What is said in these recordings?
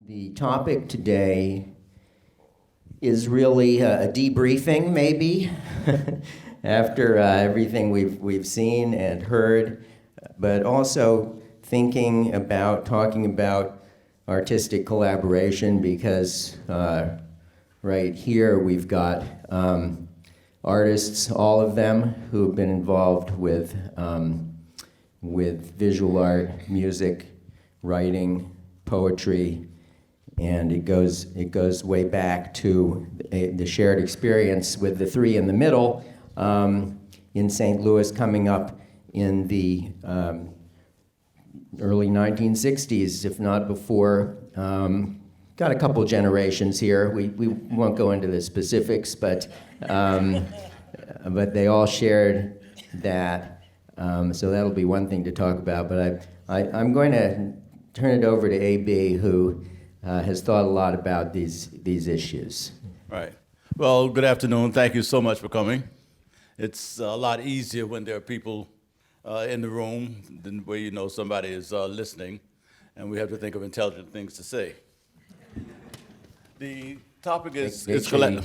The topic today is really a debriefing, maybe, after everything we've seen and heard, but also thinking about, talking about artistic collaboration, because right here we've got artists, all of them, who've been involved with visual art, music, writing, poetry, and it goes way back to the shared experience with the three in the middle in St. Louis, coming up in the early 1960s, if not before. Got a couple generations here. We won't go into the specifics, but they all shared that. So that'll be one thing to talk about. But I'm going to turn it over to A.B., who has thought a lot about these issues. Right. Well, good afternoon. Thank you so much for coming. It's a lot easier when there are people in the room than where you know somebody is listening, and we have to think of intelligent things to say. The topic is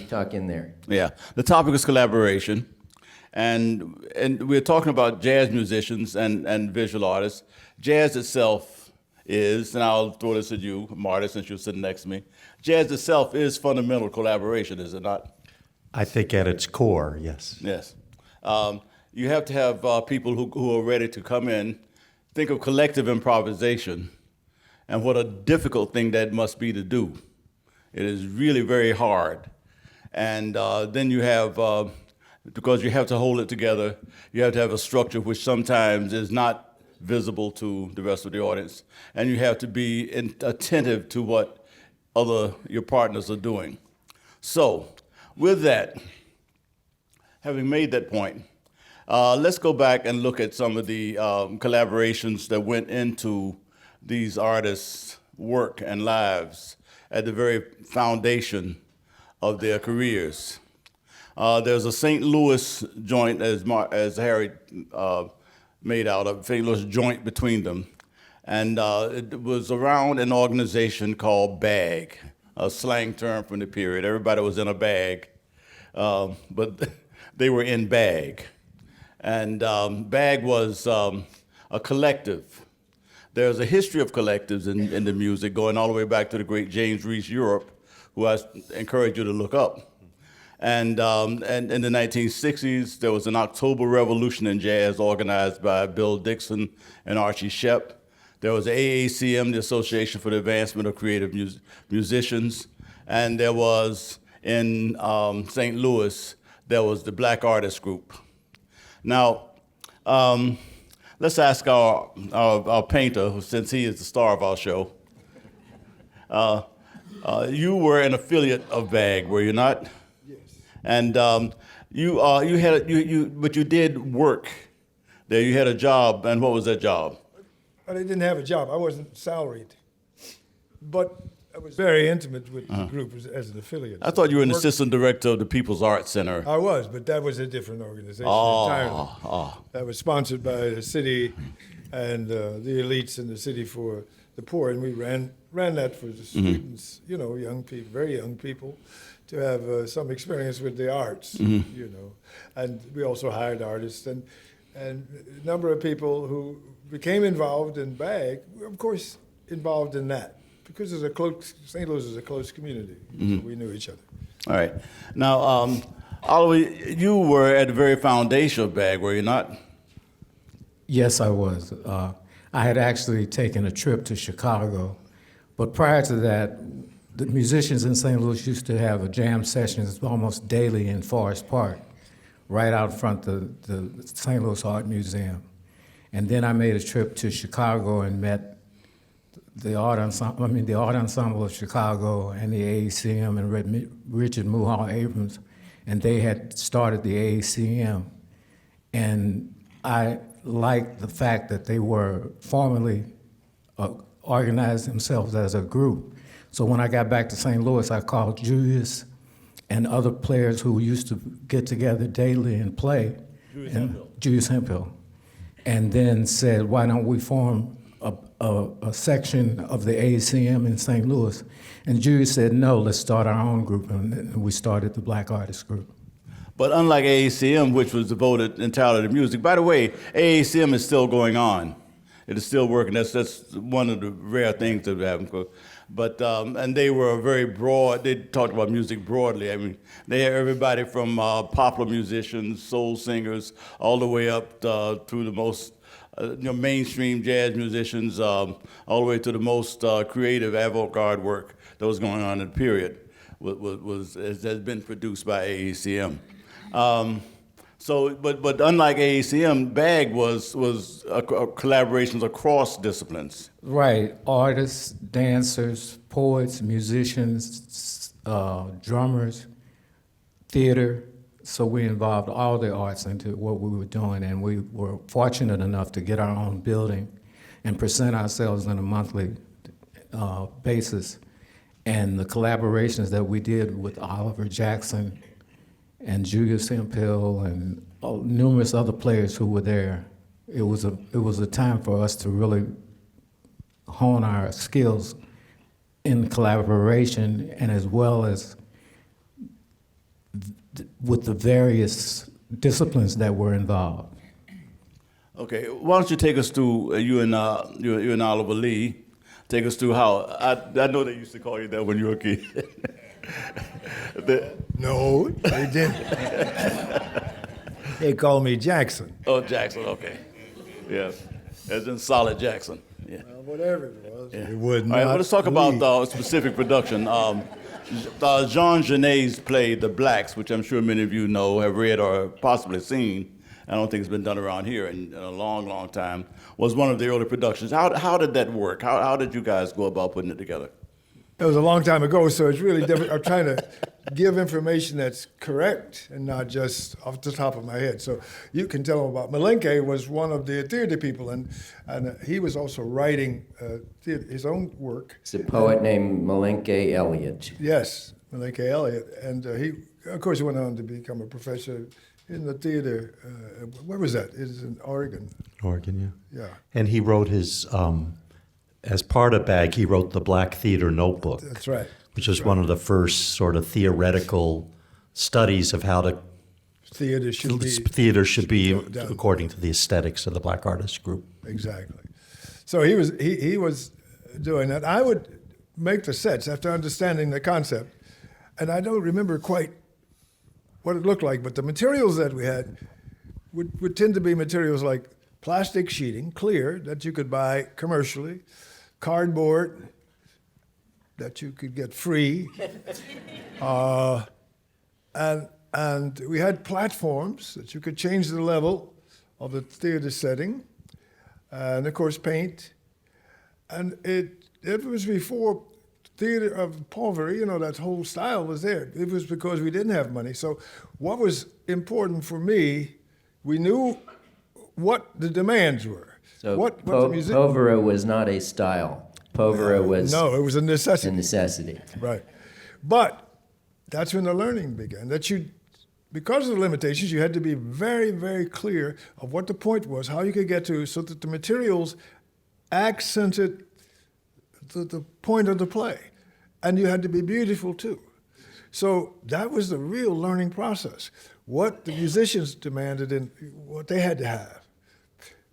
talk in there. Yeah, the topic is collaboration, and we're talking about jazz musicians and visual artists. Jazz itself is, and I'll throw this at you, Marty, since you're sitting next to me. Jazz itself is fundamental collaboration, is it not? I think at its core, yes. Yes. You have to have people who are ready to come in, think of collective improvisation, and what a difficult thing that must be to do. It is really very hard. And then you have, because you have to hold it together, you have to have a structure which sometimes is not visible to the rest of the audience, and you have to be attentive to what your partners are doing. So, with that, having made that point, let's go back and look at some of the collaborations that went into these artists' work and lives at the very foundation of their careers. There's a St. Louis joint, as Harry made out of, St. Louis joint between them. And it was around an organization called BAG, a slang term from the period. Everybody was in a bag, but they were in BAG. And BAG was a collective. There's a history of collectives in the music going all the way back to the great James Reese Europe, who I encourage you to look up. And in the 1960s, there was an October Revolution in jazz organized by Bill Dixon and Archie Shepp. There was AACM, the Association for the Advancement of Creative Musicians. And there was, in St. Louis, there was the Black Artists Group. Now, let's ask our painter, since he is the star of our show. You were an affiliate of BAG, were you not? And but you did work there. You had a job, and what was that job? I didn't have a job. I wasn't salaried, but I was very intimate with the group as an affiliate. I thought you were an assistant director of the People's Art Center. I was, but that was a different organization entirely. That was sponsored by the city and the elites in the city for the poor, and we ran that for the students, young people, very young people, to have some experience with the arts, And we also hired artists and a number of people who became involved in BAG were, of course, involved in that because St. Louis is a close community. So we knew each other. All right. Now, Oliver, you were at the very foundation of BAG, were you not? Yes, I was. I had actually taken a trip to Chicago, but prior to that, the musicians in St. Louis used to have a jam sessions almost daily in Forest Park, right out front of the St. Louis Art Museum. And then I made a trip to Chicago and met the art ensemble of Chicago and the AACM and Richard Muhal Abrams, and they had started the AACM. And I liked the fact that they were formally organized themselves as a group. So when I got back to St. Louis, I called Julius and other players who used to get together daily and play. Julius Hemphill. And then said, why don't we form a section of the ACM in St. Louis. And Julius said, no, let's start our own group, and we started the Black Artists Group. But unlike AACM, which was devoted entirely to music, by the way, AACM is still going on. It is still working. That's one of the rare things that happen. But and they were very broad. They talked about music broadly. I mean, they had everybody from popular musicians, soul singers, all the way up through the most mainstream jazz musicians, all the way to the most creative avant-garde work that was going on in the period. Has been produced by AACM. But unlike AACM, BAG was collaborations across disciplines. Right, artists, dancers, poets, musicians, drummers, theater. So we involved all the arts into what we were doing, and we were fortunate enough to get our own building and present ourselves on a monthly basis. And the collaborations that we did with Oliver Jackson and Julius Hemphill and numerous other players who were there, it was a time for us to really hone our skills in collaboration, and as well as with the various disciplines that were involved. Okay, why don't you take us through you and Oliver Lee? Take us through how I know they used to call you that when you were a kid. No, they didn't. They called me Jackson. Oh, Jackson. Okay, yes, as in Solid Jackson. Yeah. Well, whatever it was, Yeah. it would All not. right, well, let's talk about leave. specific production. Jean Genet's play The Blacks, which I'm sure many of you know, have read or possibly seen. I don't think it's been done around here in a long, long time, was one of the early productions. How did that work? How did you guys go about putting it together? It was a long time ago, so it's really different. I'm trying to give information that's correct and not just off the top of my head. So you can tell them about Malenke was one of the theater people, and he was also writing his own work. It's a poet named Malenke Elliott. Yes, Malenke Elliott, and he, of course, went on to become a professor in the theater. Where was that? It is in Oregon. Oregon, yeah. Yeah, And he wrote his, as part of BAG, he wrote the Black Theater Notebook. that's right. Which is one of the first sort of theoretical studies of how Theater should be theater should be done. according to the aesthetics of the Black Artists Group. Exactly. So he was doing that. I would make the sets after understanding the concept, and I don't remember quite what it looked like, but the materials that we had would tend to be materials like plastic sheeting, clear, that you could buy commercially, cardboard that you could get free, and we had platforms that you could change the level of the theater setting, and of course paint. And it was before theater of Poveri, that whole style was there. It was because we didn't have money. So what was important for me, we knew what the demands were. So what the music. Povera was not a style. Povera was No, it was a a necessity. necessity. Right. But that's when the learning began. Because of the limitations, you had to be very, very clear of what the point was, how you could get to, so that the materials accented the point of the play. And you had to be beautiful too. So that was the real learning process. What the musicians demanded and what they had to have.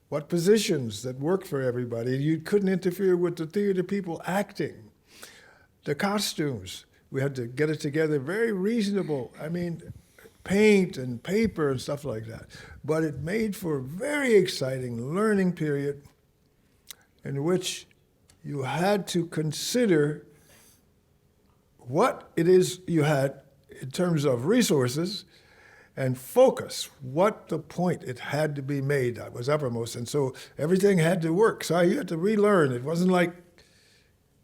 What positions that worked for everybody. You couldn't interfere with the theater people acting. The costumes, we had to get it together very reasonable. I mean, paint and paper and stuff like that. But it made for a very exciting learning period in which you had to consider what it is you had in terms of resources and focus, what the point it had to be made that was uppermost. And so everything had to work. So you had to relearn. It wasn't like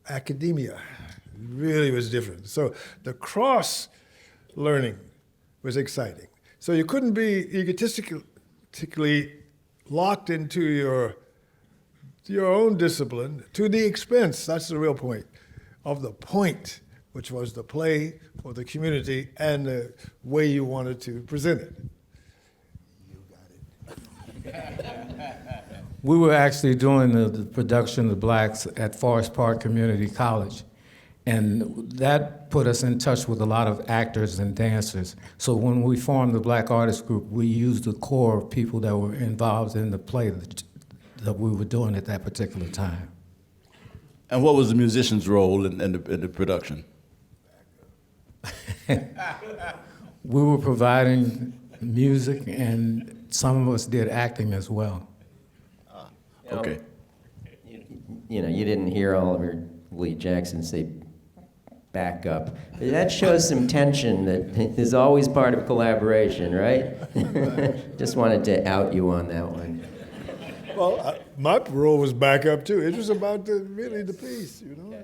academia. It really was different. So the cross learning was exciting. So you couldn't be egotistically locked into your own discipline to the expense, that's the real point, of the point, which was the play for the community and the way you wanted to present it. You got it. We were actually doing the production of the Blacks at Forest Park Community College. And that put us in touch with a lot of actors and dancers. So when we formed the Black Artist Group, we used the core of people that were involved in the play that we were doing at that particular time. And what was the musician's role in the production? We were providing music, and some of us did acting as well. Okay. You know, you didn't hear Oliver Lee Jackson say back up. That shows some tension that is always part of collaboration, right? Just wanted to out you on that one. Well, my role was back up too. It was about really the piece, you know.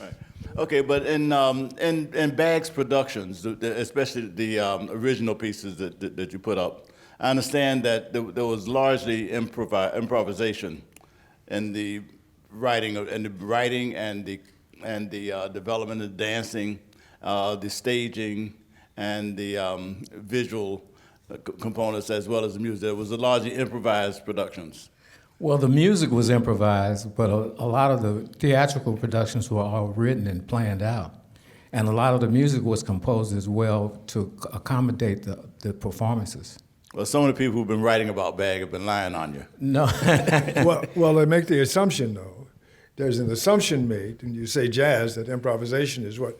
Right. Okay, but in Baggs Productions, especially the original pieces that you put up, I understand that there was largely improvisation in the writing and the development of dancing, the staging, and the visual components as well as the music. It was largely improvised productions. Well, the music was improvised, but a lot of the theatrical productions were all written and planned out. And a lot of the music was composed as well to accommodate the performances. Well, some of the people who've been writing about Bagg have been lying on you. No. Well, they make the assumption, though. There's an assumption made, and you say jazz, that improvisation is what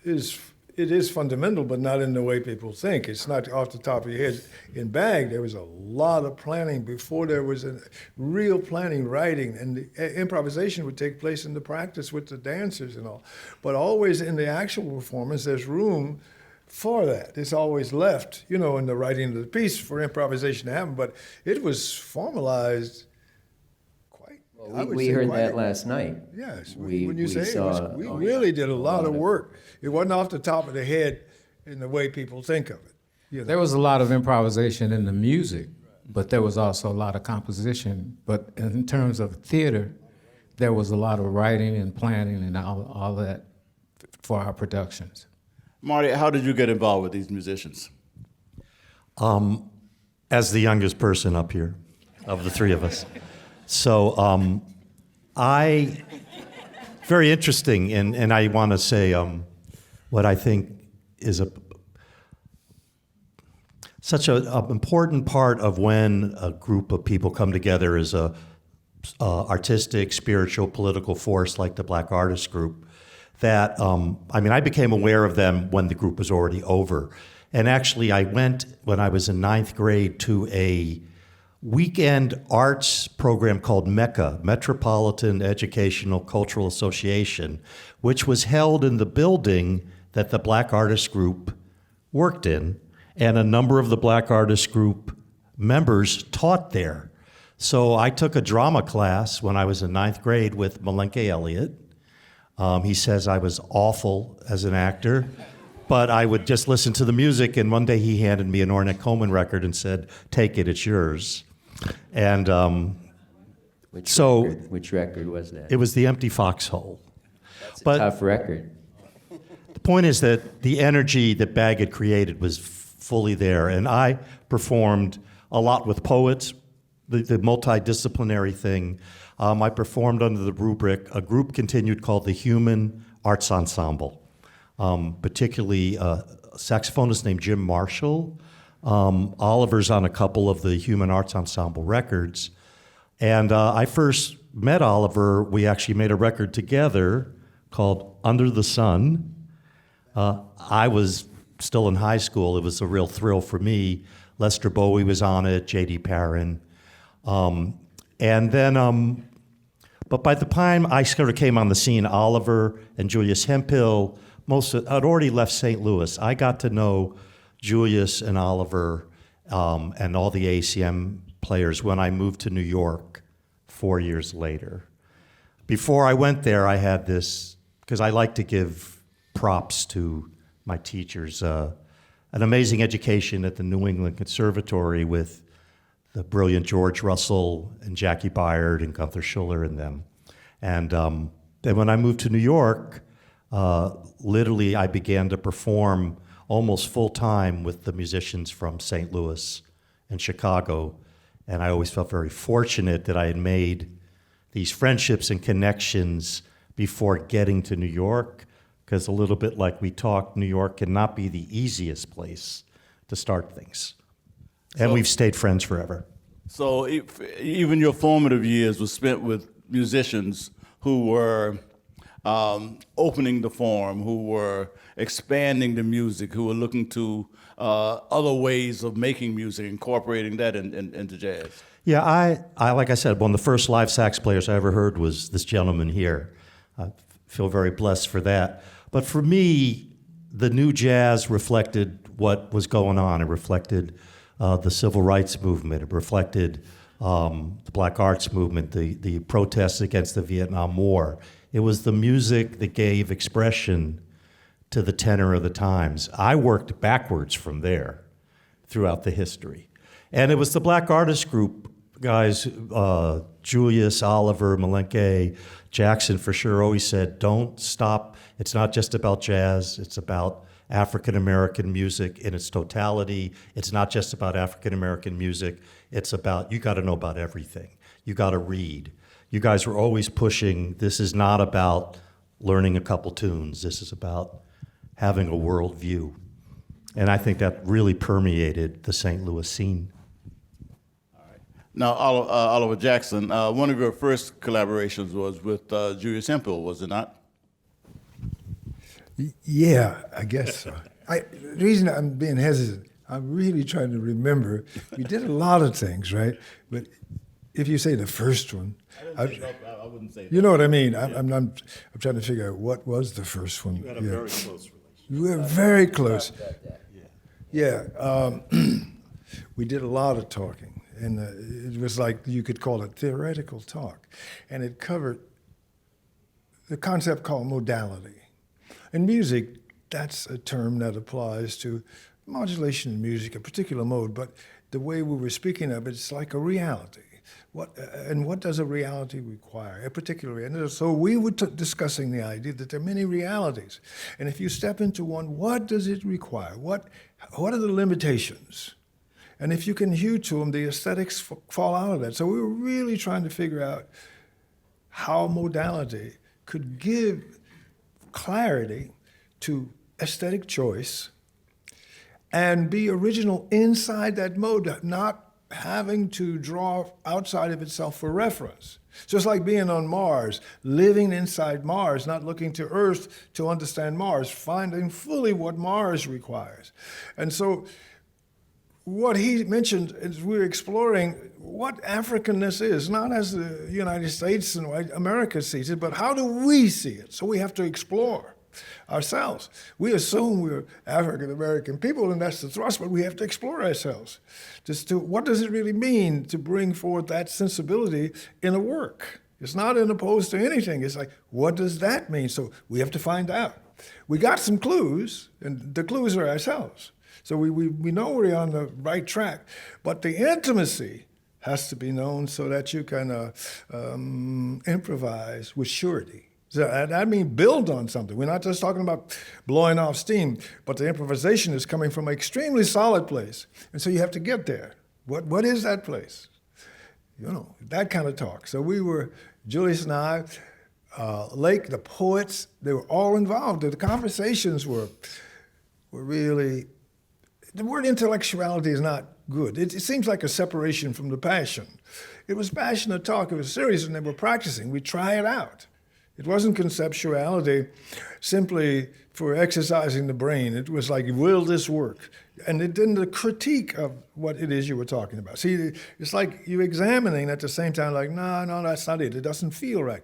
is. It is fundamental, but not in the way people think. It's not off the top of your head. In Bagg, there was a lot of planning before there was a real planning, writing, and the improvisation would take place in the practice with the dancers and all. But always in the actual performance, there's room for that. It's always left, you know, in the writing of the piece for improvisation to happen. But it was formalized quite. I would We say heard quite- that last night. Yes, We- when you we say saw- it was, we oh, really did a lot of of- work. It wasn't off the top of the head in the way people think of it. You know? There was a lot of improvisation in the music, but there was also a lot of composition. But in terms of theater, there was a lot of writing and planning and all that for our productions. Marty, how did you get involved with these musicians? As the youngest person up here of the three of us. So very interesting, and I want to say what I think is such an important part of when a group of people come together as a artistic, spiritual, political force like the Black Artist Group, that, I became aware of them when the group was already over. And actually, I went, when I was in 9th grade, to a weekend arts program called MECCA, Metropolitan Educational Cultural Association, which was held in the building that the Black Artist Group worked in, and a number of the Black Artist Group members taught there. So I took a drama class when I was in 9th grade with Malenke Elliott. He says I was awful as an actor, but I would just listen to the music, and one day he handed me an Ornette Coleman record and said, "Take it, it's yours." And Which record was that? it was The Empty Foxhole. But Tough record. the point is that the energy that Bagg had created was fully there, and I performed a lot with poets, the multidisciplinary thing. I performed under the rubric, a group continued called the Human Arts Ensemble, particularly a saxophonist named Jim Marshall. Oliver's on a couple of the Human Arts Ensemble records. And I first met Oliver, we actually made a record together called Under the Sun. I was still in high school. It was a real thrill for me. Lester Bowie was on it, J.D. Perrin. And then, but by the time I sort of came on the scene, Oliver and Julius Hemphill, I'd already left St. Louis. I got to know Julius and Oliver and all the ACM players when I moved to New York 4 years later. Before I went there, I had this, because I like to give props to my teachers, an amazing education at the New England Conservatory with the brilliant George Russell and Jackie Byard and Gunther Schuller and them. And then when I moved to New York, literally I began to perform almost full time with the musicians from St. Louis and Chicago. And I always felt very fortunate that I had made these friendships and connections before getting to New York, because a little bit like we talked, New York cannot be the easiest place to start things. And we've stayed friends forever. So even your formative years were spent with musicians who were opening the forum, who were expanding the music, who were looking to other ways of making music, incorporating that into jazz. Yeah, I like I said, one of the first live sax players I ever heard was this gentleman here. I feel very blessed for that. But for me, the new jazz reflected what was going on. It reflected the civil rights movement. It reflected the black arts movement, the protests against the Vietnam War. It was the music that gave expression to the tenor of the times. I worked backwards from there throughout the history. And it was the black artist group, guys, Julius, Oliver, Malenke, Jackson for sure always said, don't stop. It's not just about jazz, it's about African-American music in its totality. It's not just about African-American music. It's about, you got to know about everything. You got to read. You guys were always pushing, this is not about learning a couple tunes. This is about having a world view. And I think that really permeated the St. Louis scene. Now, Oliver Jackson, one of your first collaborations was with Julius Hemphill, was it not? Yeah, I guess so. The reason I'm being hesitant, I'm really trying to remember. We did a lot of things, right? But if you say the first one, I wouldn't say that. you know what I mean. I'm trying to figure out what was the first one. You had a very close relationship. We were very close. Yeah. We did a lot of talking, and it was like you could call it theoretical talk, and it covered the concept called modality. In music, that's a term that applies to modulation in music, a particular mode, but the way we were speaking of it's like a reality. What does a reality require? A particular reality. So we were discussing the idea that there are many realities. And if you step into one, what does it require? What are the limitations? And if you can hew to them, the aesthetics fall out of that. So we were really trying to figure out how modality could give clarity to aesthetic choice and be original inside that mode, not having to draw outside of itself for reference. So it's like being on Mars, living inside Mars, not looking to Earth to understand Mars, finding fully what Mars requires. And so what he mentioned is we're exploring what Africanness is, not as the United States and America sees it, but how do we see it? So we have to explore ourselves. We assume we're African American people, and that's the thrust, but we have to explore ourselves. Just to, what does it really mean to bring forth that sensibility in a work? It's not in opposed to anything. It's like, what does that mean? So we have to find out. We got some clues, and the clues are ourselves. So we know we're on the right track, but the intimacy has to be known so that you can improvise with surety. So I mean, build on something. We're not just talking about blowing off steam, but the improvisation is coming from an extremely solid place. And so you have to get there. What is that place? You know, that kind of talk. So we were, Julius and I, Lake, the poets, they were all involved. The conversations were really, the word intellectuality is not good. It seems like a separation from the passion. It was passionate talk. It was serious, and they were practicing. We try it out. It wasn't conceptuality simply for exercising the brain. It was like, will this work? And it didn't a critique of what it is you were talking about. See, it's like you examining at the same time, like, no, that's not it. It doesn't feel right.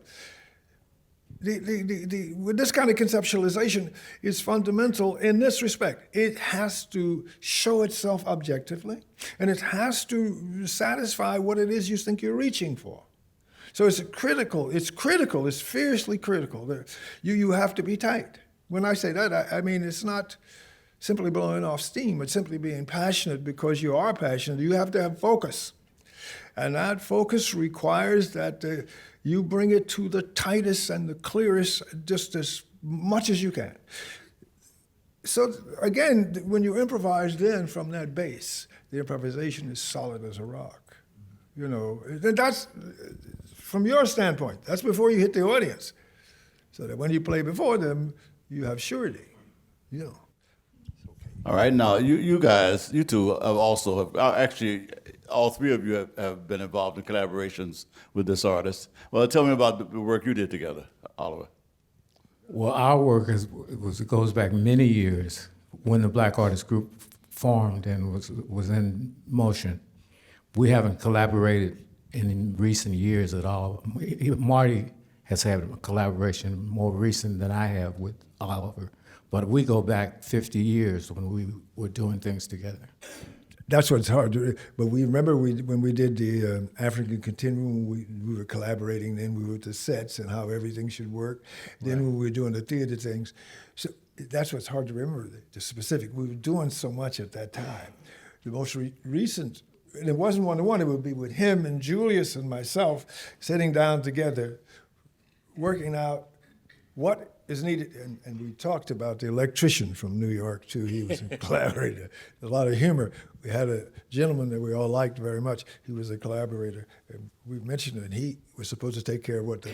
With this kind of conceptualization is fundamental in this respect. It has to show itself objectively, and it has to satisfy what it is you think you're reaching for. So it's critical, it's fiercely critical. You have to be tight. When I say that, I mean it's not simply blowing off steam, it's simply being passionate because you are passionate. You have to have focus. And that focus requires that you bring it to the tightest and the clearest just as much as you can. So again, when you improvise then from that base, the improvisation is solid as a rock. You know, that's from your standpoint. That's before you hit the audience, so that when you play before them, you have surety. You know. All right, now you guys, you two have also actually all three of you have been involved in collaborations with this artist. Well, tell me about the work you did together, Oliver. Well, our work goes back many years when the Black Artists Group formed and was in motion. We haven't collaborated in recent years at all. Marty has had a collaboration more recent than I have with Oliver, but we go back 50 years when we were doing things together. That's what's hard to. But we remember when we did the African Continuum, we were collaborating. Then we were with the sets and how everything should work. Then when we were doing the theater things, so that's what's hard to remember. The specific. We were doing so much at that time. The most recent, and it wasn't one-to-one. It would be with him and Julius and myself sitting down together, working out what is needed. And we talked about the electrician from New York too. He was a collaborator. A lot of humor. We had a gentleman that we all liked very much. He was a collaborator. And we mentioned it. And he was supposed to take care of what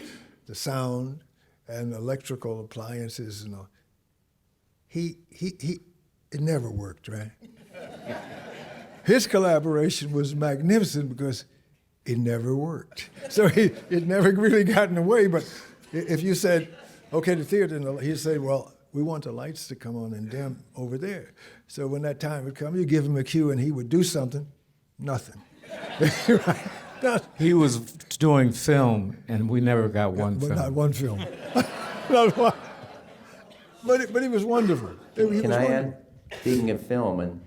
the sound and electrical appliances and all. It never worked, right? His collaboration was magnificent because it never worked. So it never really got in the way. But if you said, okay, the theater, and he'd say, well, we want the lights to come on and dim over there. So when that time would come, you give him a cue and he would do something, nothing. Right? He was doing film, and we never got one film. Not one film. Not one. But he was wonderful. Can I add? Speaking of film, and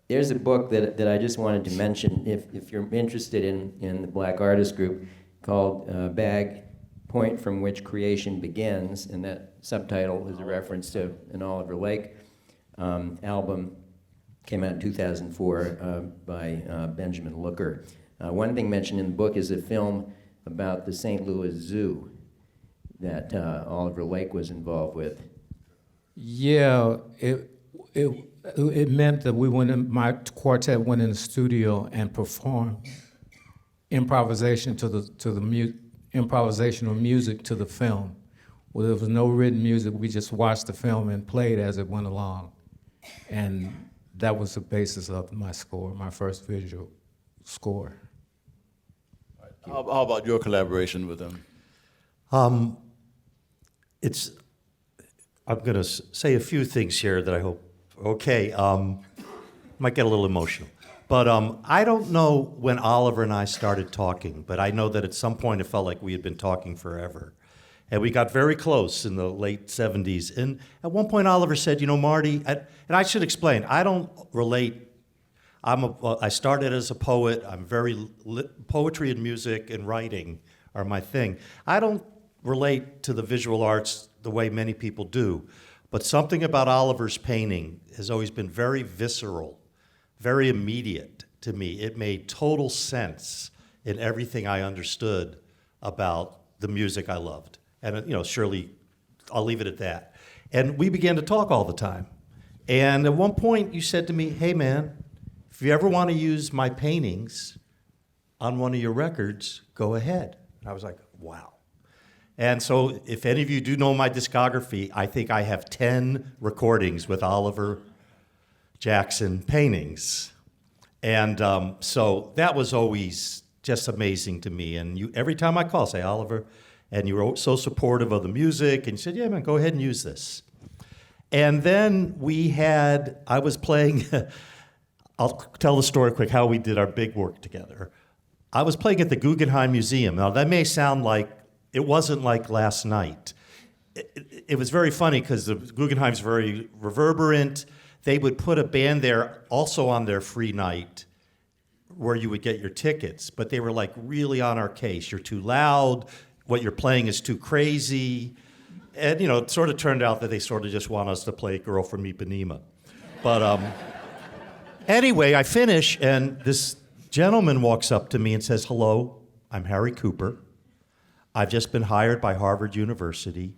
there's a book that I just wanted to mention, if you're interested in the Black Artist Group, called Bag, Point from Which Creation Begins, and that subtitle is a reference to an Oliver Lake album, came out in 2004 by Benjamin Looker. One thing mentioned in the book is a film about the St. Louis Zoo that Oliver Lake was involved with. Yeah, it meant that my quartet went in the studio and performed improvisational music to the film. Well, there was no written music. We just watched the film and played as it went along. And that was the basis of my score, my first visual score. How about your collaboration with him? I'm going to say a few things here that I hope, might get a little emotional. But I don't know when Oliver and I started talking, but I know that at some point it felt like we had been talking forever. And we got very close in the late 70s. And at one point Oliver said, you know, Marty, and I should explain, I don't relate. I started as a poet. I'm poetry and music and writing are my thing. I don't relate to the visual arts the way many people do. But something about Oliver's painting has always been very visceral, very immediate to me. It made total sense in everything I understood about the music I loved. And, you know, surely I'll leave it at that. And we began to talk all the time. And at one point you said to me, hey man, if you ever want to use my paintings on one of your records, go ahead. And I was like, wow. And so if any of you do know my discography, I think I have 10 recordings with Oliver Jackson paintings. And so that was always just amazing to me. And every time I call, say, Oliver, and you were so supportive of the music, and you said, yeah, man, go ahead and use this. And then I was playing, I'll tell the story quick, how we did our big work together. I was playing at the Guggenheim Museum. Now, that may sound like, it wasn't like last night. It was very funny because the Guggenheim's very reverberant. They would put a band there also on their free night where you would get your tickets, but they were like really on our case. You're too loud, what you're playing is too crazy. And you know, it sort of turned out that they sort of just want us to play Girl from Ipanema. But anyway, I finish and this gentleman walks up to me and says, hello, I'm Harry Cooper. I've just been hired by Harvard University.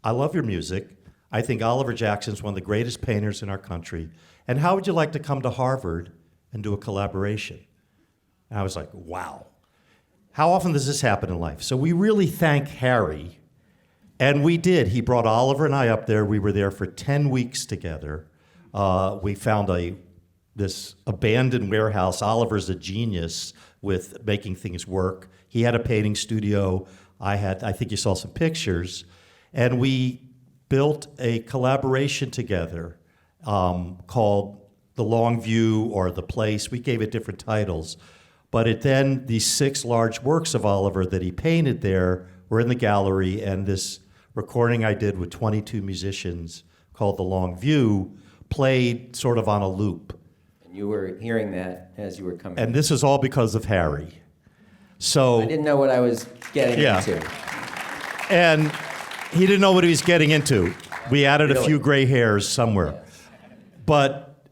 I love your music. I think Oliver Jackson's one of the greatest painters in our country. And how would you like to come to Harvard and do a collaboration? And I was like, wow. how often does this happen in life? So we really thank Harry, and we did. He brought Oliver and I up there. We were there for 10 weeks together. We found this abandoned warehouse. Oliver's a genius with making things work. He had a painting studio. I think you saw some pictures. And we built a collaboration together called The Long View or The Place. We gave it different titles. But then these 6 large works of Oliver that he painted there were in the gallery, and this recording I did with 22 musicians called The Long View played sort of on a loop. And you were hearing that as you were coming. And this is all because of Harry. So I didn't know what I was getting into. And he didn't know what he was getting into. We added a Really? few gray hairs somewhere. But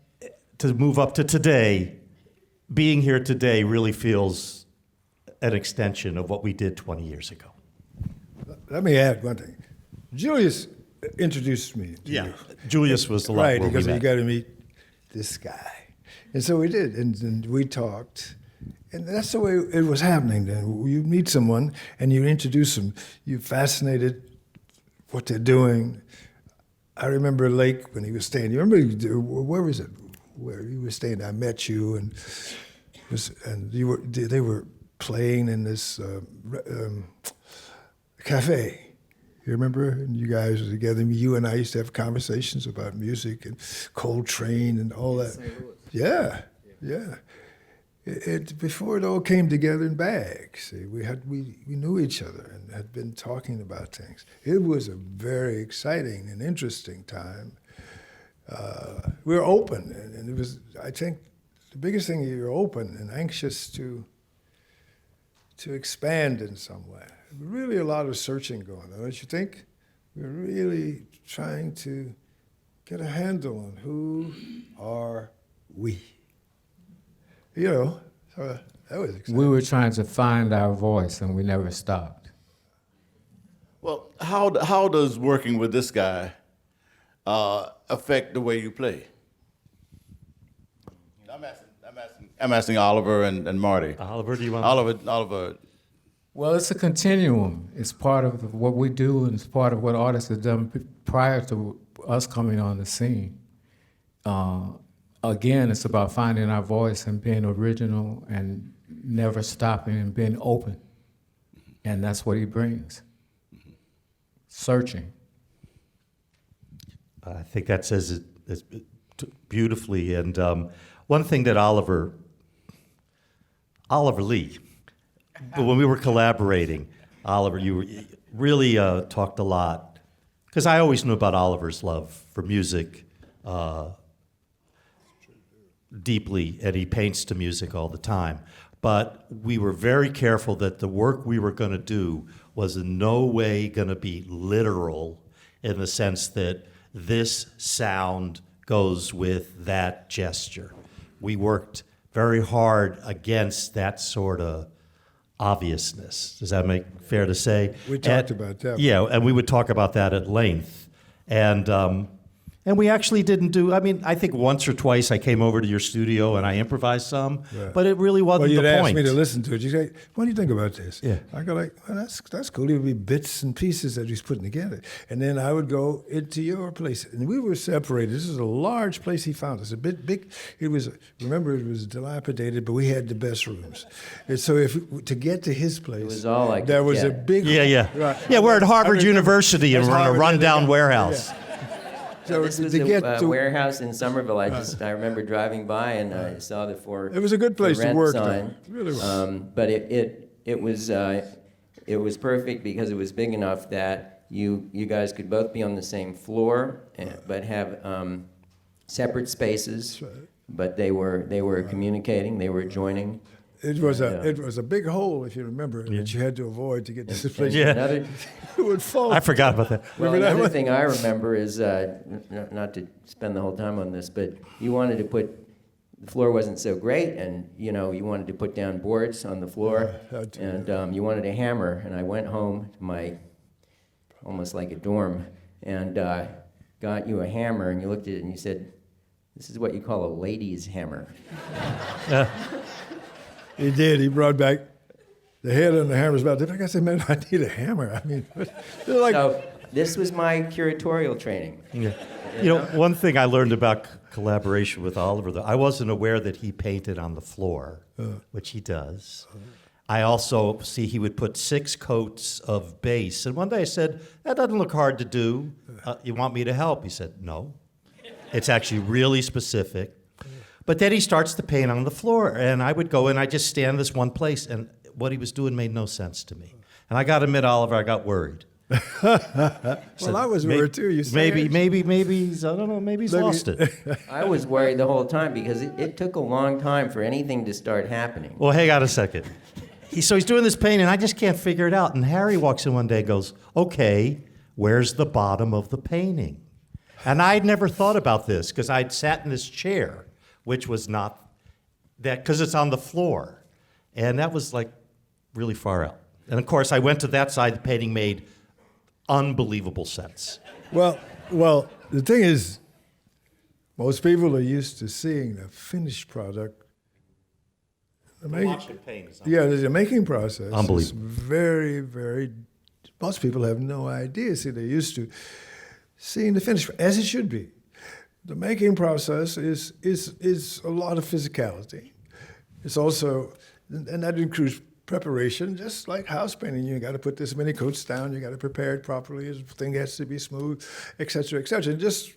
to move up to today, being here today really feels an extension of what we did 20 years ago. Let me add one thing. Julius introduced me to you. Julius was the one Right, where because we you met. got to meet this guy. And so we did, and we talked. And that's the way it was happening then. You meet someone and you introduce them. You're fascinated what they're doing. I remember Lake when he was staying. You remember, where was it? Where you were staying, I met you, and they were playing in this cafe. You remember? And you guys were together. You and I used to have conversations about music and Coltrane and all that. Yeah. Before it all came together in bags. See, we knew each other and had been talking about things. It was a very exciting and interesting time. We were open, and it was. I think the biggest thing, you're open and anxious to expand in some way. Really, a lot of searching going on, don't you think? We're really trying to get a handle on who are we. You know, so that was exciting. We were trying to find our voice, and we never stopped. Well, how does working with this guy affect the way you play? I'm asking Oliver and Marty. Oliver, do you want Oliver. Well, it's a continuum. It's part of what we do, and it's part of what artists have done prior to us coming on the scene. Again, it's about finding our voice and being original and never stopping and being open. And that's what he brings. Searching. I think that says it beautifully. And one thing that Oliver Lee, but when we were collaborating, Oliver, you really talked a lot, because I always knew about Oliver's love for music deeply, and he paints to music all the time. But we were very careful that the work we were going to do was in no way going to be literal, in the sense that this sound goes with that gesture. We worked very hard against that sort of obviousness. Does that make fair to say? We talked about that. Yeah, and we would talk about that at length. And we actually didn't do, I mean, I think once or twice I came over to your studio and I improvised some, Right. but it really wasn't Well, you'd the ask point. me to listen to it. You say, "What do you think about this?" Yeah. I go like, "Well, that's cool." It would be bits and pieces that he's putting together, and then I would go into your place, and we were separated. This is a large place he found us. A bit big. It was. Remember, it was dilapidated, but we had the best rooms. And so, to get to his place, was all like there a was a jet. big. Yeah. Right. Yeah, we're at Harvard I remember- University and That's we're in a Harvard, rundown yeah. warehouse. So This was to get a to warehouse in Somerville. I remember driving by and I saw the for It was a good place for to rent work, sign. though. It really was. But it was perfect because it was big enough that you guys could both be on the same floor, but have separate spaces. But they were communicating. They were joining. It was a big hole, if you remember, that you had to avoid to get to this place. Yeah. Another, It would fall. I forgot about that. well, Remember that another one? thing I remember is not to spend the whole time on this, but you wanted to put. The floor wasn't so great, and you wanted to put down boards on the floor, had to, and you wanted a hammer. And I went home to my, almost like a dorm, and got you a hammer. And you looked at it and you said, "This is what you call a lady's hammer." He did. He brought back the head on the hammer's about this. I said, man, I need a hammer. I mean, they're like, So this was my curatorial training. Yeah. You know, one thing I learned about collaboration with Oliver, though, I wasn't aware that he painted on the floor, which he does. I also see he would put 6 coats of base. And one day I said, that doesn't look hard to do. You want me to help? He said, no. It's actually really specific. But then he starts to paint on the floor. And I would go and I just stand this one place. And what he was doing made no sense to me. And I got to admit, Oliver, I got worried. well, I was worried too. You say Maybe he's, I don't know, maybe he's lost it. I was worried the whole time because it took a long time for anything to start happening. Well, hang on a second. So he's doing this painting, and I just can't figure it out. And Harry walks in one day and goes, okay, where's the bottom of the painting? And I'd never thought about this because I'd sat in this chair, which was not that, because it's on the floor. And that was like really far out. And of course, I went to that side, the painting made unbelievable sense. Well, the thing is, most people are used to seeing the finished product. The making process Unbelievable. is very, very, most people have no idea. See, they're used to seeing the finished, as it should be. The making process is a lot of physicality. It's also, and that includes preparation, just like house painting. You got to put this many coats down, you got to prepare it properly, the thing has to be smooth, et cetera, et cetera. And just,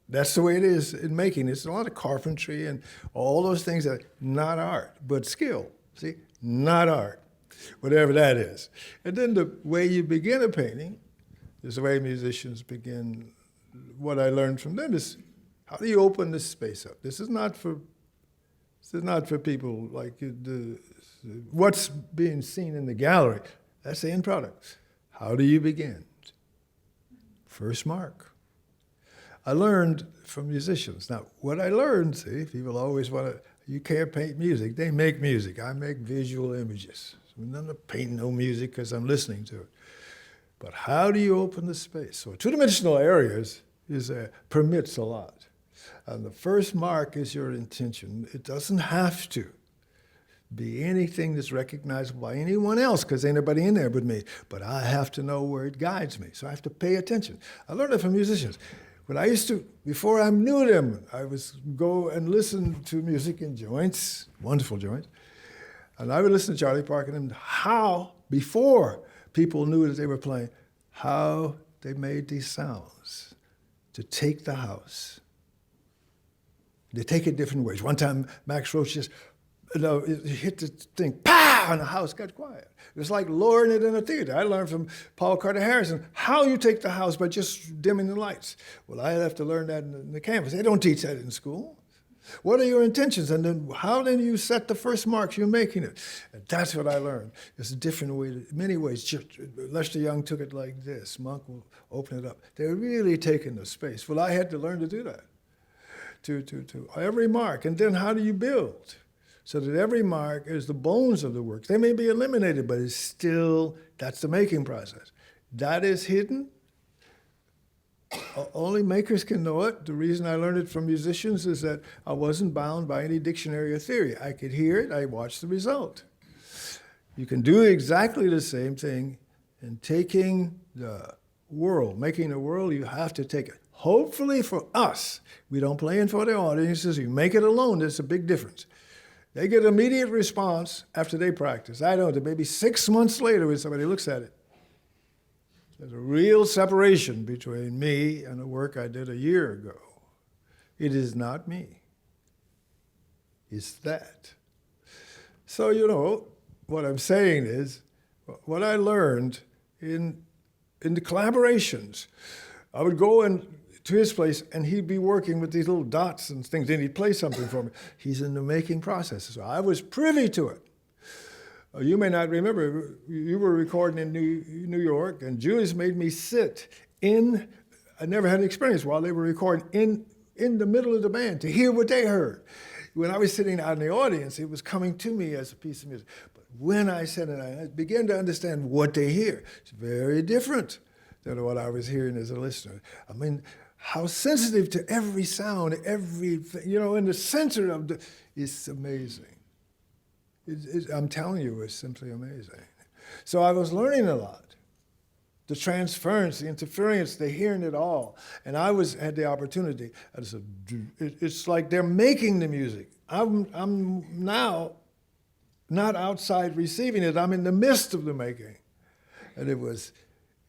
that's the way it is in making. It's a lot of carpentry and all those things that are not art, but skill. See, not art, whatever that is. And then the way you begin a painting is the way musicians begin. What I learned from them is, how do you open this space up? This is not for people like what's being seen in the gallery. That's the end product. How do you begin? First mark. I learned from musicians. Now, what I learned, see, people always want to, you can't paint music. They make music. I make visual images. So I'm not painting no music because I'm listening to it. But how do you open the space? So two-dimensional areas permits a lot. And the first mark is your intention. It doesn't have to be anything that's recognizable by anyone else, because ain't nobody in there but me. But I have to know where it guides me. So I have to pay attention. I learned it from musicians. When I used to, before I knew them, I would go and listen to music in joints, wonderful joints. And I would listen to Charlie Parker and how, before people knew that they were playing, how they made these sounds to take the house. They take it different ways. One time, Max Roach just hit the thing, pow, and the house got quiet. It was like lowering it in a theater. I learned from Paul Carter Harrison how you take the house by just dimming the lights. Well, I have to learn that in the campus. They don't teach that in school. What are your intentions? And then how do you set the first marks you're making it? And that's what I learned. It's a different way, many ways. Lester Young took it like this. Monk will open it up. They're really taking the space. Well, I had to learn to do that. To every mark. And then how do you build? So that every mark is the bones of the work. They may be eliminated, but it's still, that's the making process. That is hidden. Only makers can know it. The reason I learned it from musicians is that I wasn't bound by any dictionary or theory. I could hear it, I watched the result. You can do exactly the same thing in taking the world, making the world, you have to take it. Hopefully for us, we don't play in for the audiences, you make it alone, there's a big difference. They get immediate response after they practice. I don't, maybe 6 months later when somebody looks at it. There's a real separation between me and the work I did a year ago. It is not me. It's that. So, what I'm saying is, what I learned in the collaborations, I would go to his place and he'd be working with these little dots and things, and he'd play something for me. He's in the making process. So I was privy to it. You may not remember, you were recording in New York, and Julius made me sit I never had an experience while they were recording, in the middle of the band to hear what they heard. When I was sitting out in the audience, it was coming to me as a piece of music. But when I said it, I began to understand what they hear. It's very different than what I was hearing as a listener. I mean, how sensitive to every sound, everything, in the center of it's amazing. I'm telling you, it's simply amazing. So I was learning a lot. The transference, the interference, they're hearing it all. And I had the opportunity. I said, it's like they're making the music. I'm now not outside receiving it. I'm in the midst of the making. And it was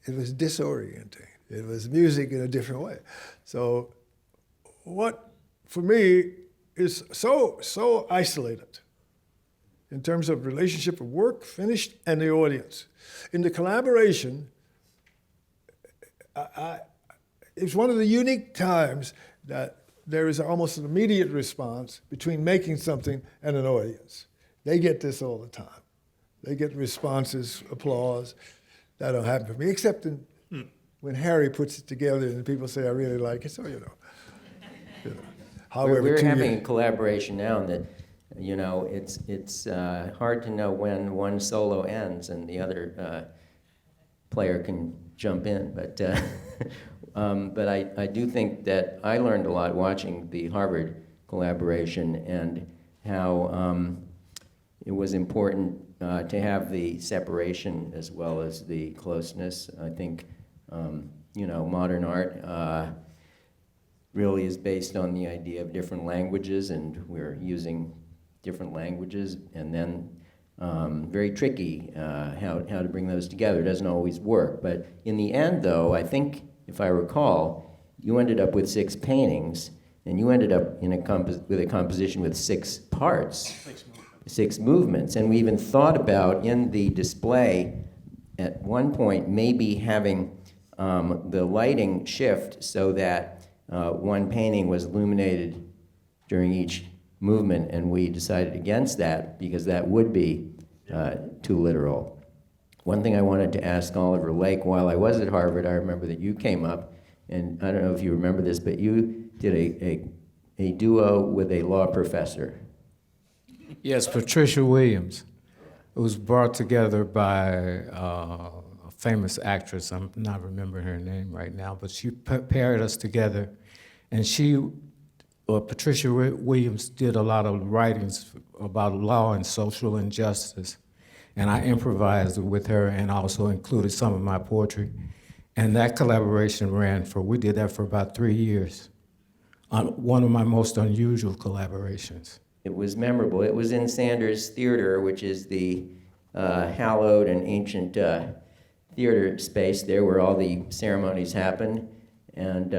disorienting. It was music in a different way. So what, for me, is so isolated in terms of relationship of work, finished, and the audience. In the collaboration, it's one of the unique times that there is almost an immediate response between making something and an audience. They get this all the time. They get responses, applause. That don't happen for me, except when Harry puts it together and people say, I really like it, so you know. However, We're having a collaboration now, and that, you know, it's hard to know when one solo ends and the other player can jump in. But but I do think that I learned a lot watching the Harvard collaboration, and how it was important to have the separation as well as the closeness. I think you know, modern art really is based on the idea of different languages, and we're using different languages, and then very tricky how to bring those together. It doesn't always work. But in the end, though, I think, if I recall, you ended up with 6 paintings, and you ended up in with a composition with 6 parts, 6 movements. And we even thought about, in the display, at one point, maybe having the lighting shift so that one painting was illuminated during each movement, and we decided against that because that would be too literal. One thing I wanted to ask Oliver Lake, while I was at Harvard, I remember that you came up, and I don't know if you remember this, but you did a duo with a law professor. Yes, Patricia Williams. It was brought together by a famous actress. I'm not remembering her name right now, but she paired us together, and Patricia Williams did a lot of writings about law and social injustice, and I improvised with her and also included some of my poetry. And that collaboration we did that for about 3 years, on one of my most unusual collaborations. It was memorable. It was in Sanders Theater, which is the hallowed and ancient theater space there where all the ceremonies happen. And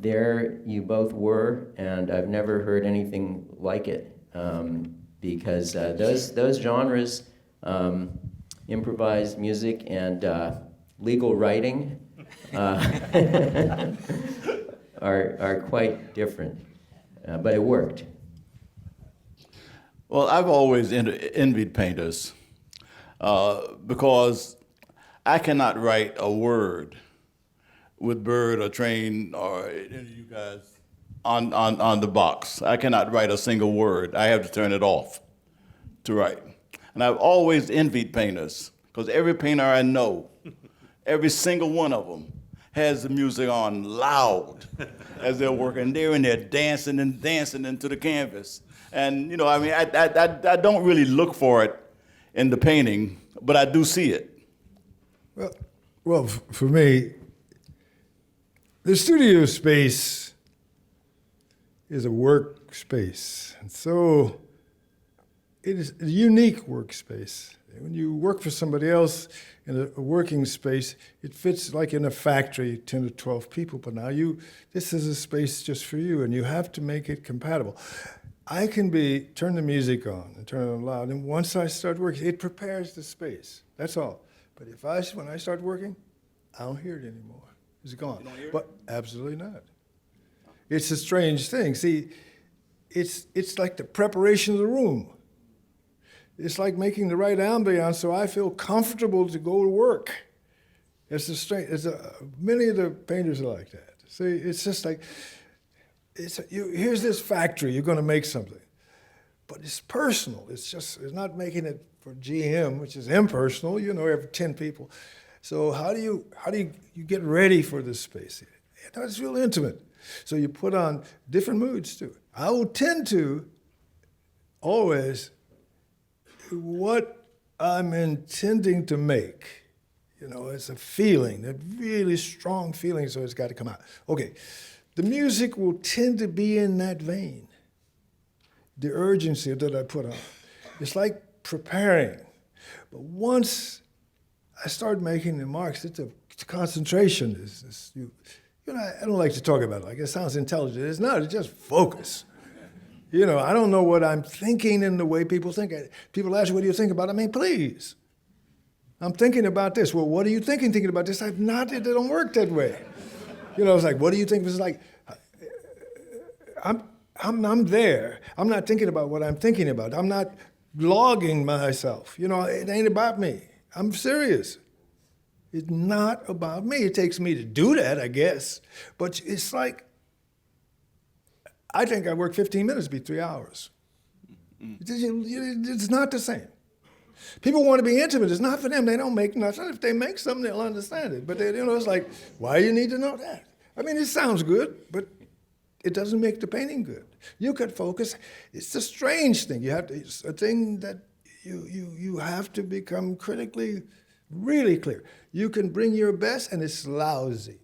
there you both were, and I've never heard anything like it, because those genres, improvised music and legal writing, are quite different. But it worked. Well, I've always envied painters because I cannot write a word with Bird or Train or any of you guys on the box. I cannot write a single word. I have to turn it off to write. And I've always envied painters because every painter I know, every single one of them, has the music on loud as they're working. They're in there dancing into the canvas. And, you know, I mean, I don't really look for it in the painting, but I do see it. Well, for me, the studio space is a workspace. And so it is a unique workspace. When you work for somebody else in a working space, it fits like in a factory, 10 to 12 people, but now this is a space just for you, and you have to make it compatible. I can turn the music on and turn it on loud, and once I start working, it prepares the space, that's all. But when I start working, I don't hear it anymore. It's gone. You don't hear it? But absolutely not. It's a strange thing. See, it's like the preparation of the room. It's like making the right ambiance so I feel comfortable to go to work. Many of the painters are like that. See, it's just like, here's this factory, you're going to make something. But it's personal. It's not making it for GM, which is impersonal, you know, every 10 people. So how do you get ready for this space? It's real intimate. So you put on different moods too. I will tend to always what I'm intending to make. You know, it's a feeling, a really strong feeling, so it's got to come out. Okay, the music will tend to be in that vein. The urgency that I put on. It's like preparing. But once I start making the marks, it's a concentration. You know, I don't like to talk about it like it sounds intelligent. It's not, it's just focus. You know, I don't know what I'm thinking in the way people think. People ask, what do you think about it? I mean, please. I'm thinking about this. Well, what are you thinking about this? It don't work that way. You know, it's like, what do you think? It's like, I'm there. I'm not thinking about what I'm thinking about. I'm not logging myself. You know, it ain't about me. I'm serious. It's not about me. It takes me to do that, I guess. But it's like, I think I work 15 minutes to be 3 hours. It's not the same. People want to be intimate. It's not for them. They don't make nothing. If they make something, they'll understand it. But they, you know, it's like, why do you need to know that? I mean, it sounds good, but it doesn't make the painting good. You could focus. It's a strange thing. It's a thing that you have to become critically, really clear. You can bring your best, and it's lousy.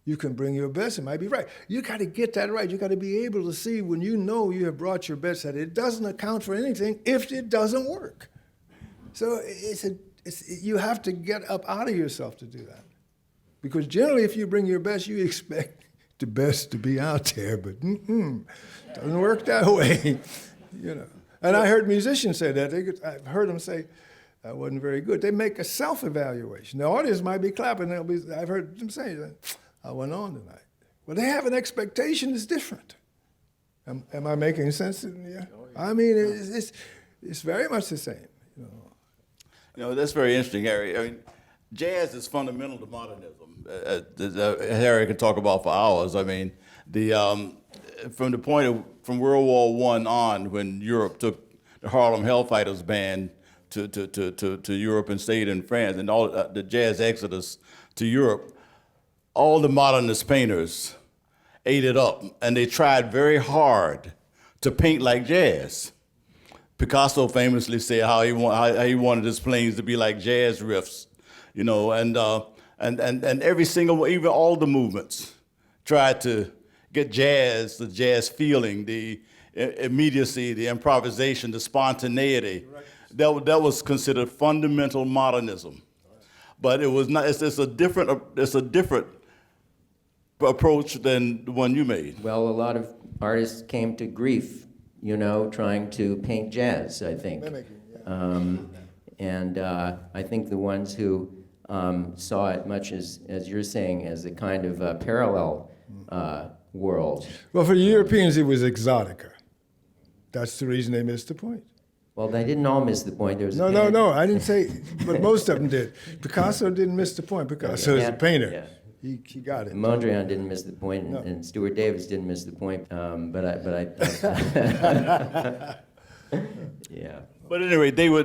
You can bring your best, it might be right. You got to get that right. You got to be able to see when you know you have brought your best that it doesn't account for anything if it doesn't work. So you have to get up out of yourself to do that. Because generally, if you bring your best, you expect the best to be out there, but doesn't work that way, you know. And I heard musicians say that. I've heard them say, that wasn't very good. They make a self-evaluation. The audience might be clapping. I've heard them say, I went on tonight. Well, they have an expectation that's different. Am I making sense? Yeah. I mean, it's very much the same, you know. You know, that's very interesting, Harry. I mean, jazz is fundamental to modernism. Harry can talk about for hours. I mean, from the point from World War I on, when Europe took the Harlem Hellfighters band to Europe and stayed in France, and all the jazz exodus to Europe, all the modernist painters ate it up, and they tried very hard to paint like jazz. Picasso famously said how he wanted his planes to be like jazz riffs, you know, and every single, even all the movements, tried to get the jazz feeling, the immediacy, the improvisation, the spontaneity. Right. That was considered fundamental modernism, but it was not. It's a different approach than the one you made. Well, a lot of artists came to grief, you know, trying to paint jazz, I think. Mimicking, yeah. I think the ones who saw it much as you're saying, as a kind of parallel world. Well, for the Europeans, it was exotica. That's the reason they missed the point. Well, they didn't all miss the point. There was No, I didn't say, but most of them did. Picasso didn't miss the point. Picasso is a painter. Yeah. He got it. Mondrian didn't miss the point, No. and Stuart Davis didn't miss the point. But I yeah. But anyway, they were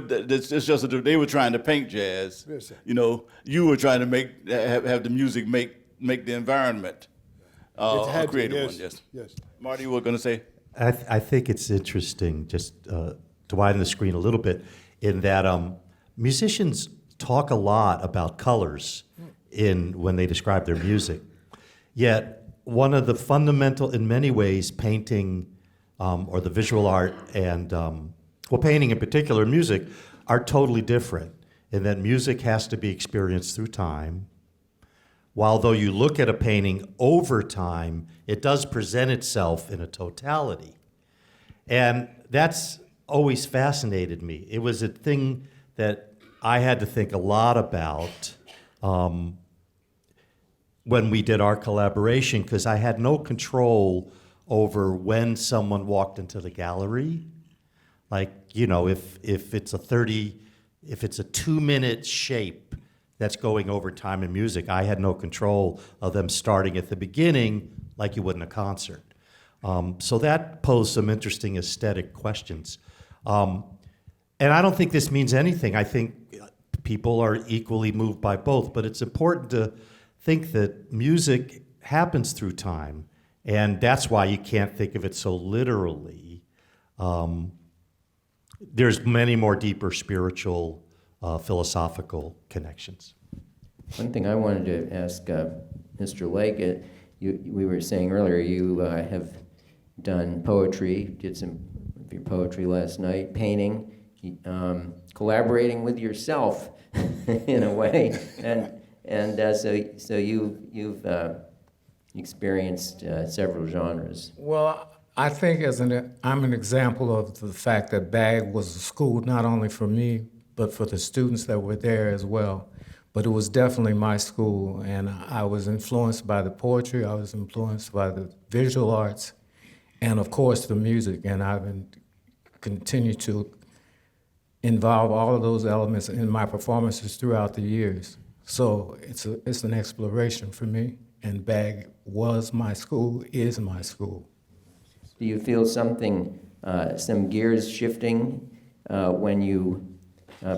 trying to paint jazz. Yes, sir. You know, you were trying to have the music make the environment a creative one. Yes. Yes. Marty, you were going to say? I think it's interesting, just to widen the screen a little bit, in that musicians talk a lot about colors when they describe their music. Yet, one of the fundamental, in many ways, painting or the visual art and, painting in particular, music, are totally different in that music has to be experienced through time. While though you look at a painting over time, it does present itself in a totality. And that's always fascinated me. It was a thing that I had to think a lot about when we did our collaboration, because I had no control over when someone walked into the gallery. Like, you know, if it's a 2-minute shape that's going over time in music, I had no control of them starting at the beginning like you would in a concert. So that posed some interesting aesthetic questions. And I don't think this means anything. I think people are equally moved by both, but it's important to think that music happens through time, and that's why you can't think of it so literally. there's many more deeper spiritual, philosophical connections. One thing I wanted to ask Mr. Lake, we were saying earlier, you have done poetry, did some of your poetry last night, painting, collaborating with yourself in a way, and so you've experienced several genres. Well, I think I'm an example of the fact that BAG was a school not only for me, but for the students that were there as well. But it was definitely my school, and I was influenced by the poetry, I was influenced by the visual arts, and of course the music, and I've continued to involve all of those elements in my performances throughout the years. So it's an exploration for me, and BAG was my school, is my school. Do you feel something, some gears shifting when you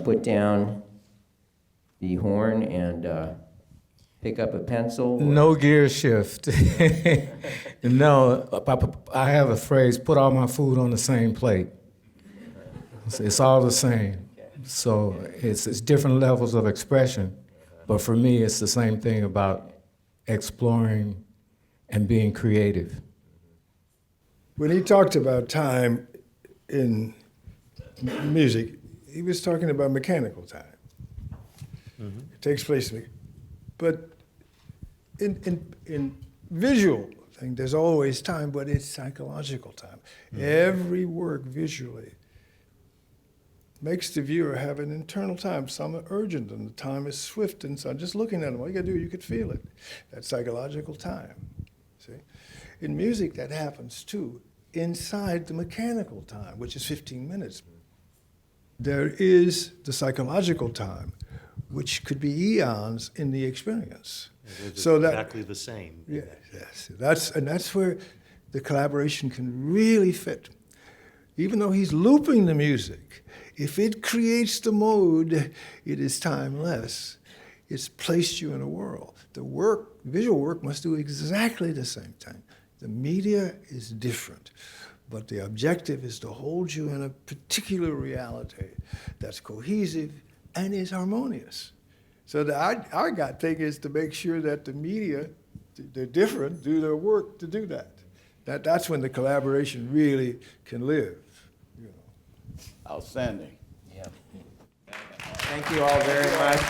put down the horn and pick up a pencil? No gear shift. No, I have a phrase, put all my food on the same plate. It's all the same. So it's different levels of expression, but for me it's the same thing about exploring and being creative. When he talked about time in music, he was talking about mechanical time. It takes place, but in visual thing, there's always time, but it's psychological time. Every work visually makes the viewer have an internal time. Some are urgent, and the time is swift, and so just looking at them, all you gotta do, you could feel it. That's psychological time. See, in music, that happens too. Inside the mechanical time, which is 15 minutes, there is the psychological time, which could be eons in the experience. So that exactly the same. yes, that's where the collaboration can really fit. Even though he's looping the music, if it creates the mode, it is timeless. It's placed you in a world. The work, visual work, must do exactly the same thing. The media is different, but the objective is to hold you in a particular reality that's cohesive and is harmonious. So our gut thing is to make sure that the media, they're different, do their work to do that. That's when the collaboration really can live. You know. Outstanding. Yeah. Thank you all very much.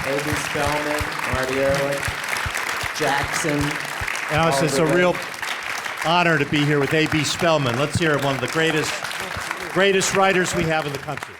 A.B. Spellman, Marty Ehrlich, Jackson. Alice, it's a real honor to be here with A.B. Spellman. Let's hear one of the greatest writers we have in the country.